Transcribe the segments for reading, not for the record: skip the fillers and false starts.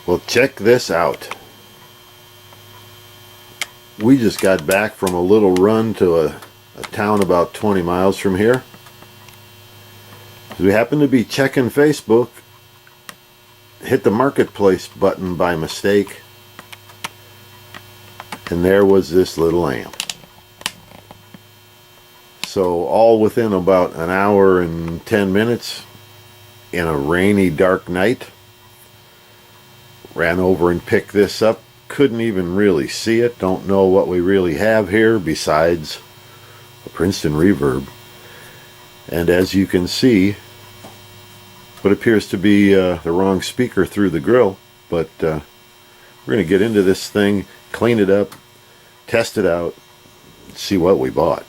Well, check this out. We just got back from a little run to a town about 20 miles from here. We happened to be checking Facebook, hit the marketplace button by mistake, and there was this little amp. So all within about an hour and 10 minutes, in a rainy, dark night, ran over and picked this up. Couldn't even really see it. Don't know what we really have here besides a Princeton Reverb. And as you can see, what appears to be the wrong speaker through the grill. But we're going to get into this thing, clean it up, test it out, see what we bought.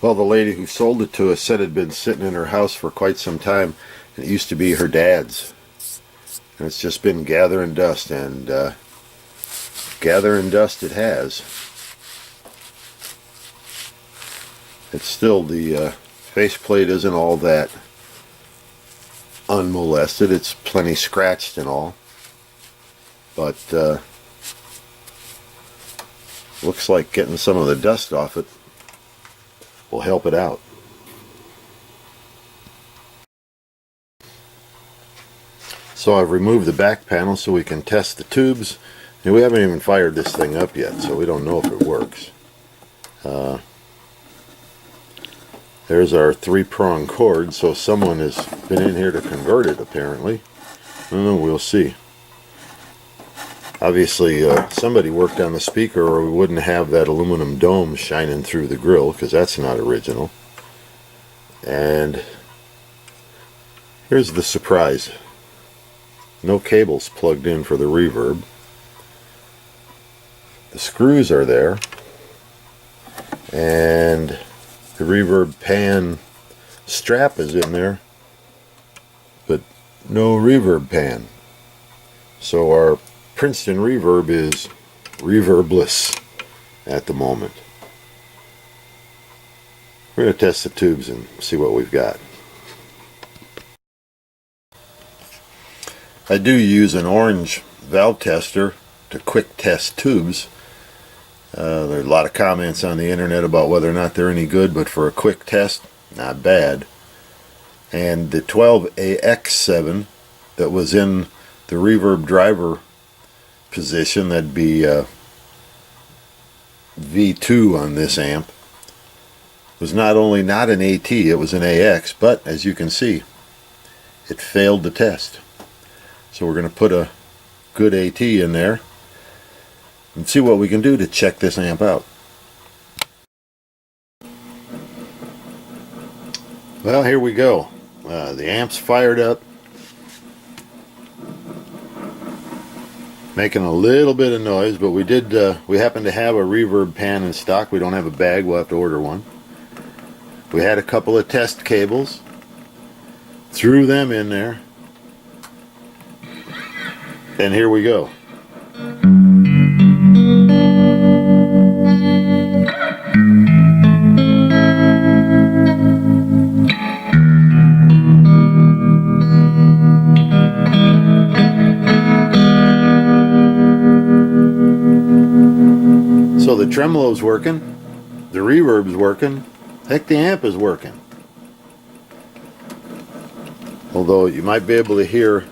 Well, the lady who sold it to us said it had been sitting in her house for quite some time. It used to be her dad's. And it's just been gathering dust, and gathering dust it has. It's still, the faceplate isn't all that unmolested. It's plenty scratched and all. But looks like getting some of the dust off it will help it out. So I've removed the back panel so we can test the tubes. And we haven't even fired this thing up yet, so we don't know if it works. There's our 3-prong cord, so someone has been in here to convert it apparently. We'll see. Obviously somebody worked on the speaker, or we wouldn't have that aluminum dome shining through the grill, because that's not original. And here's the surprise. No cables plugged in for the reverb. The screws are there, and the reverb pan strap is in there, but no reverb pan. So our Princeton Reverb is reverbless at the moment. We're going to test the tubes and see what we've got. I do use an orange valve tester to quick test tubes. There are a lot of comments on the internet about whether or not they're any good, but for a quick test, not bad. And the 12AX7 that was in the reverb driver position, that'd be V2 on this amp, was not only not an AT, it was an AX, but as you can see, it failed the test. So we're going to put a good AT in there and see what we can do to check this amp out. Well, here we go. The amp's fired up, making a little bit of noise, but we happen to have a reverb pan in stock. We don't have a bag, we'll have to order one. We had a couple of test cables, threw them in there, and here we go. So the tremolo's working, the reverb's working, heck, the amp is working. Although you might be able to hear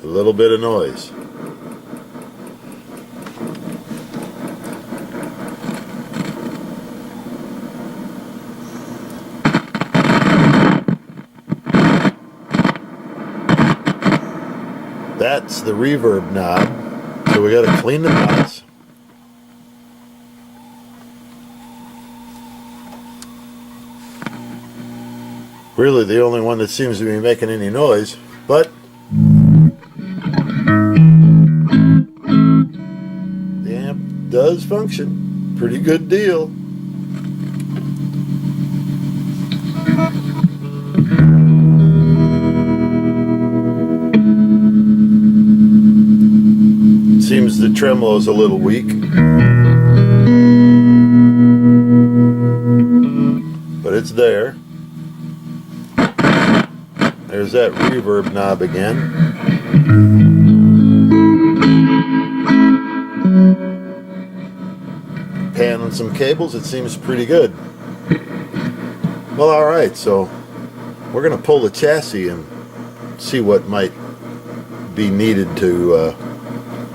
a little bit of noise. That's the reverb knob, so we got to clean the knobs. Really the only one that seems to be making any noise, but the amp does function. Pretty good deal. Seems the tremolo's a little weak, but it's there. There's that reverb knob again. Pan on some cables, it seems pretty good. Well, alright, so we're going to pull the chassis and see what might be needed to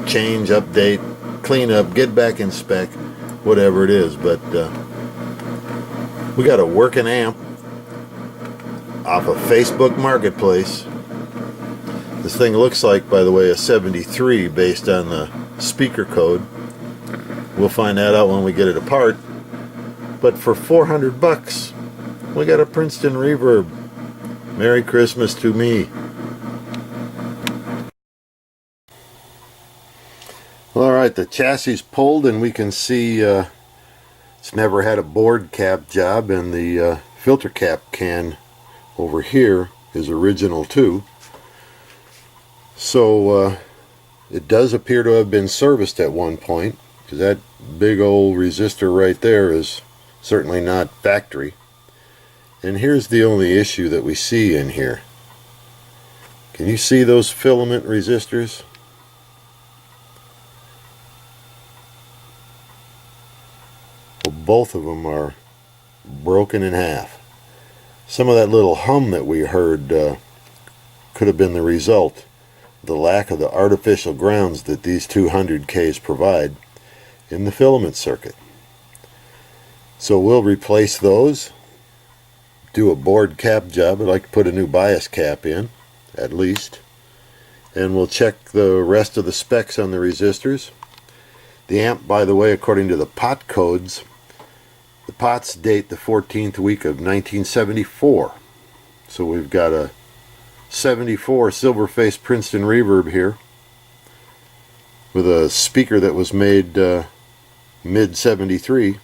change, update, clean up, get back in spec, whatever it is. But we got a working amp off of Facebook Marketplace. This thing looks like, by the way, a 73 based on the speaker code. We'll find that out when we get it apart. But for 400 bucks, we got a Princeton Reverb. Merry Christmas to me. Alright, the chassis is pulled and we can see it's never had a board cap job, and the filter cap can over here is original too. So it does appear to have been serviced at one point, because that big old resistor right there is certainly not factory. And here's the only issue that we see in here. Can you see those filament resistors? Well, both of them are broken in half. Some of that little hum that we heard could have been the result of the lack of the artificial grounds that these 200Ks provide in the filament circuit. So we'll replace those, do a board cap job. I'd like to put a new bias cap in, at least, and we'll check the rest of the specs on the resistors. The amp, by the way, according to the pot codes, the pots date the 14th week of 1974. So we've got a 74 silver-faced Princeton Reverb here with a speaker that was made mid-73.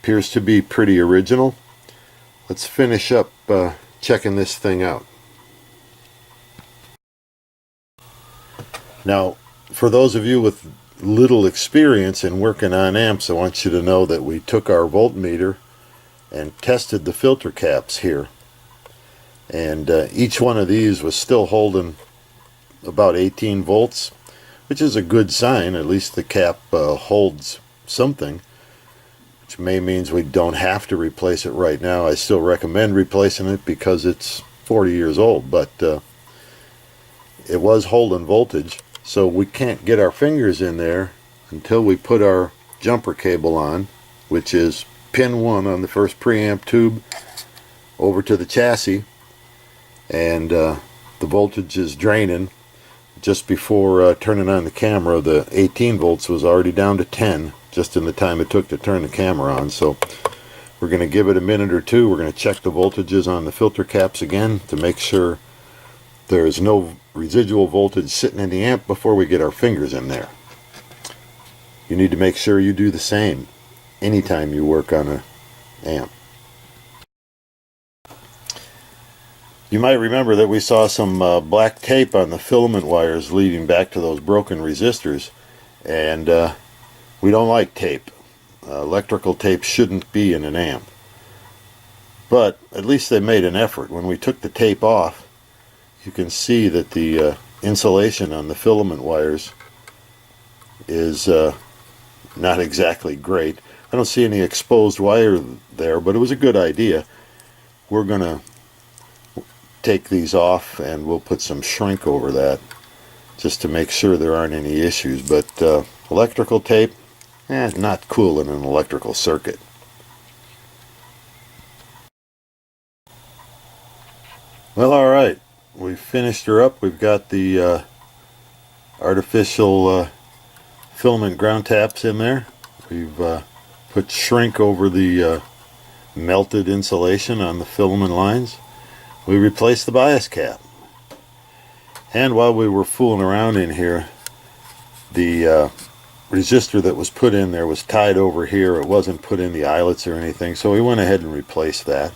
Appears to be pretty original. Let's finish up checking this thing out. Now, for those of you with little experience in working on amps, I want you to know that we took our voltmeter and tested the filter caps here, and each one of these was still holding about 18 volts, which is a good sign. At least the cap holds something, which may means we don't have to replace it right now. I still recommend replacing it because it's 40 years old, but it was holding voltage. So we can't get our fingers in there until we put our jumper cable on, which is pin 1 on the first preamp tube over to the chassis, and the voltage is draining. Just before turning on the camera, the 18 volts was already down to 10 just in the time it took to turn the camera on. So we're going to give it a minute or two. We're going to check the voltages on the filter caps again to make sure there's no residual voltage sitting in the amp before we get our fingers in there. You need to make sure you do the same anytime you work on an amp. You might remember that we saw some black tape on the filament wires leading back to those broken resistors, and we don't like tape. Electrical tape shouldn't be in an amp. But at least they made an effort. When we took the tape off, you can see that the insulation on the filament wires is not exactly great. I don't see any exposed wire there, but it was a good idea. We're going to take these off and we'll put some shrink over that just to make sure there aren't any issues. But electrical tape, not cool in an electrical circuit. Well, alright. We've finished her up. We've got the artificial filament ground taps in there. We've put shrink over the melted insulation on the filament lines. We replaced the bias cap. And while we were fooling around in here, the resistor that was put in there was tied over here. It wasn't put in the eyelets or anything, so we went ahead and replaced that.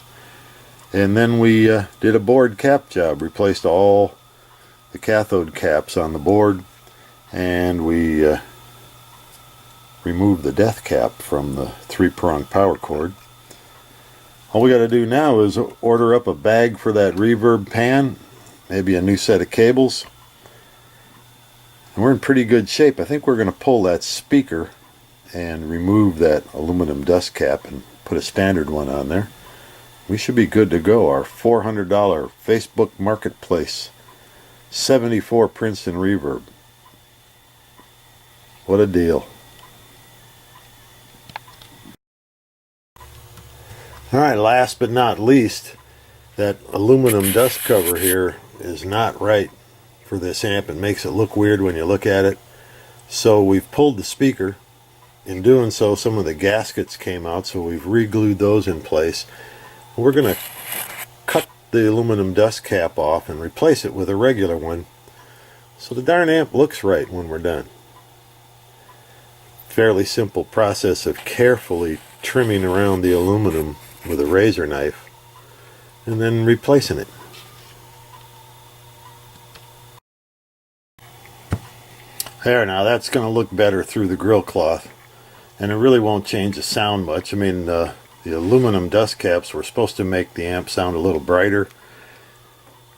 And then we did a board cap job, replaced all the cathode caps on the board, and we removed the death cap from the 3-prong power cord. All we got to do now is order up a bag for that reverb pan, maybe a new set of cables. And we're in pretty good shape. I think we're going to pull that speaker and remove that aluminum dust cap and put a standard one on there. We should be good to go. Our $400 Facebook Marketplace 74 Princeton Reverb. What a deal. Alright, last but not least, that aluminum dust cover here is not right for this amp. It makes it look weird when you look at it. So we've pulled the speaker. In doing so, some of the gaskets came out, so we've re-glued those in place. We're going to cut the aluminum dust cap off and replace it with a regular one so the darn amp looks right when we're done. Fairly simple process of carefully trimming around the aluminum with a razor knife and then replacing it. There, now that's going to look better through the grill cloth, and it really won't change the sound much. I mean, the aluminum dust caps were supposed to make the amp sound a little brighter.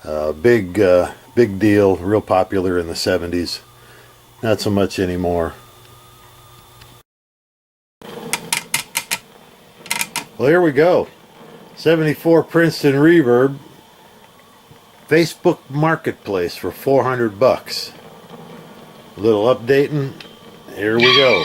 Big deal, real popular in the 70s. Not so much anymore. Well, here we go. 74 Princeton Reverb, Facebook Marketplace for $400. A little updating. Here we go.